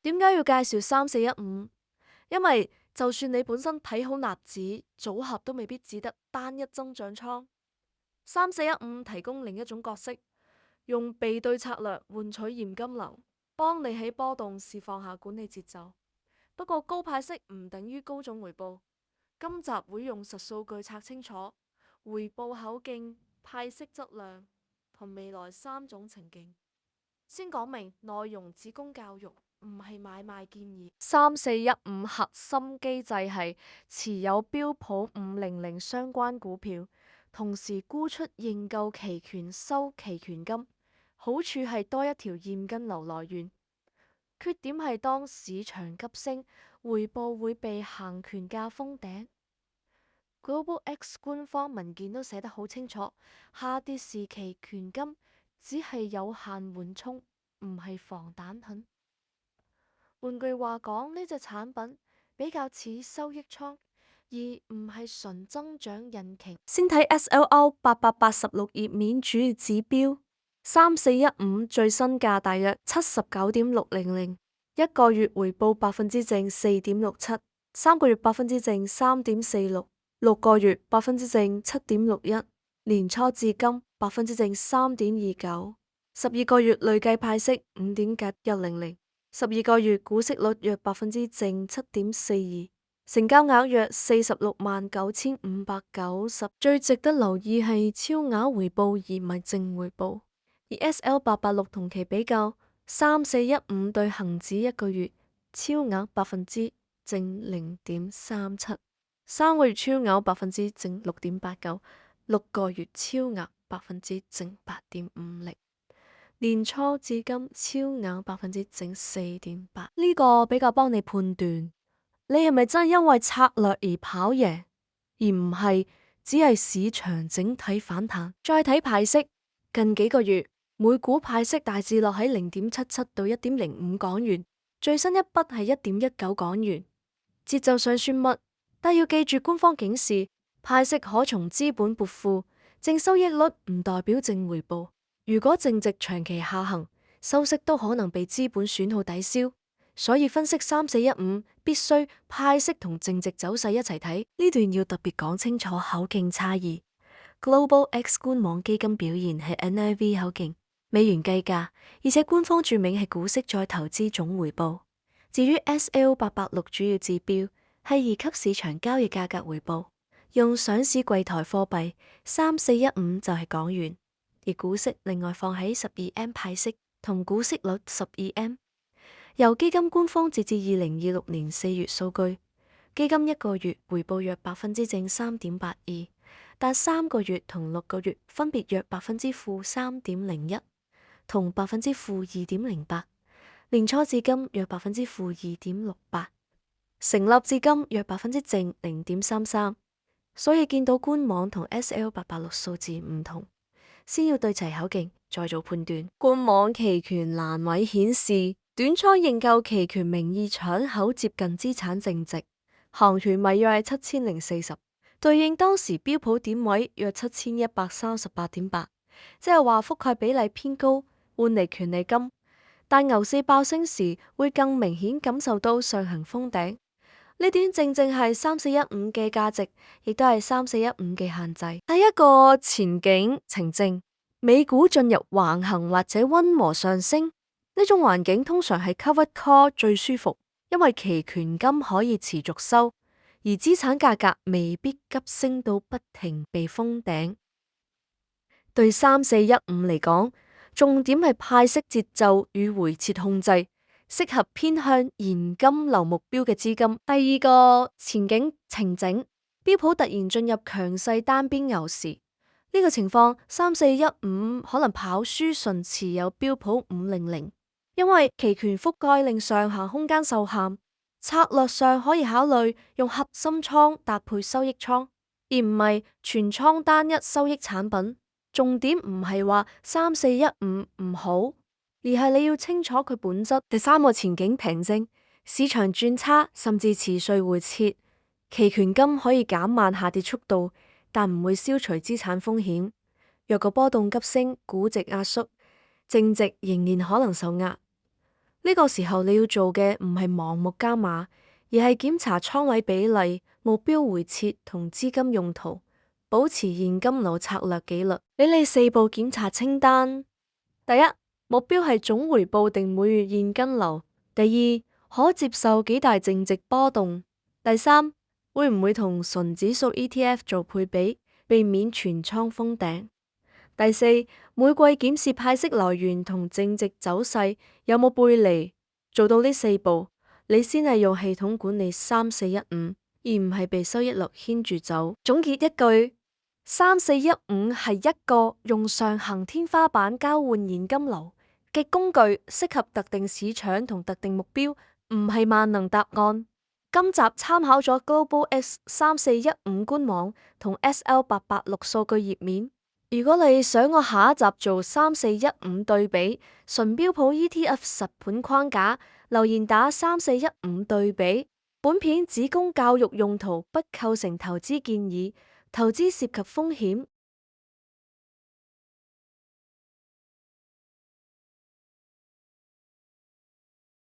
點解要介紹3415？因為就算你本身睇好納指，組合都未必只得單一增長倉。3415提供另一種角色，用備對策略換取現金流，幫你喺波動市況下管理節奏。不過高派息唔等於高種回報，今集會用實數據拆清楚回報口徑、派息質量同未來三種情境。先講明內容只供教育，唔係買賣建議。3415核心機制係持有標普500相關股票，同時沽出認購期權收期權金，好處係多一條現金流來源。缺點係當市場急升，回報會被行權價封頂。Global X 官方文件都寫得好清楚，下跌時期權金只係有限緩衝，唔係防彈痕。換句話講，呢隻產品比較似收益倉，而唔係純增長引擎。先睇 SLO 886頁面主要指標，3415最新價大約79.600，一個月回報正 4.67%， 3個月正 3.46%， 6個月正 7.61%， 年初至今正 3.29%， 12個月累計派息5.100%， 12個月股息率約正 7.42%， 成交額約469590。最值得留意係超額回報而唔係淨回報。而 SL886同期比較，3415對恒指一個月超額正 0.37%， 3個月超額正 6.89%， 6個月超額正 8.50%， 年初至今超額正 4.8%。呢個比較幫你判斷你係咪真係因為策略而跑贏，而唔係只係市場整體反彈。再睇派息，近幾個月每股派息大致落喺0.77到1.05港元，最新一筆係1.19港元。節奏上算密，但要記住官方警示，派息可從資本撥付，正收益率唔代表正回報。如果淨值長期下行，收息都可能被資本損耗抵消。所以分析3415必須派息同淨值走勢一齊睇，呢段要特別講清楚口徑差異。Global X 官網基金表現係 NIV 口徑，美元計價，而且官方注明係股息再投資總回報。至於 SL886主要指標係二級市場交易價格回報，用上市櫃台貨幣3415就係港元，而股息另外放喺12M 派息同股息率12M。由基金官方截至2026年4月數據，基金一個月回報約正 3.82%， 但3個月同6個月分別約-3.01%同-2.08%，年初至今約-2.68%，成立至今約正 0.33%。所以見到官網同 SL886數字唔同，先要對齊口徑再做判斷。官網期權欄位顯示，短倉認購期權名義敞口接近資產淨值，行權米約係7040，對應當時標普點位約7138.8，即係話覆蓋比例偏高，換嚟權利金。但牛市爆升時會更明顯感受到上行封頂，呢點正係3415嘅價值，亦都係3415嘅限制。第一個前景情境，美股進入橫行或者溫和上升。呢種環境通常係 covered call 最舒服，因為期權金可以持續收，而資產價格未必急升到不停被封頂。對3415嚟講，重點係派息節奏與回撤控制，適合偏向現金流目標嘅資金。第二個前景情景，標普突然進入強勢單邊牛市。呢個情況3415可能跑輸純持有標普500，因為期權覆蓋令上行空間受限，策略上可以考慮用核心倉搭配收益倉，而唔係全倉單一收益產品。重點唔係話3415唔好，而係你要清楚佢本質。第三個前景平靜，市場轉差甚至持續回撤，期權金可以減慢下跌速度，但唔會消除資產風險。若個波動急升，估值壓縮，淨值仍然可能受壓。呢個時候你要做嘅唔係盲目加碼，而係檢查倉位比例、目標回撤同資金用途，保持現金流策略紀律。俾你4步檢查清單：第一，目標係總回報定每月現金流；第二，可接受幾大淨值波動；第三，會唔會同純指數 ETF 做配比，避免全倉封頂；第四，每季檢視派息來源同淨值走勢有冇背離。做到呢4步，你先係用系統管理3415，而唔係被收益率牽住走。總結一句：3415係一個用上行天花板交換現金流嘅工具，適合特定市場同特定目標，唔係萬能答案。今集參考咗 Global X 3415官網同 SL886數據頁面。如果你想我下一集做3415對比純標普 ETF 實盤框架，留言打3415對比。本片只供教育用途，不構成投資建議，投資涉及風險。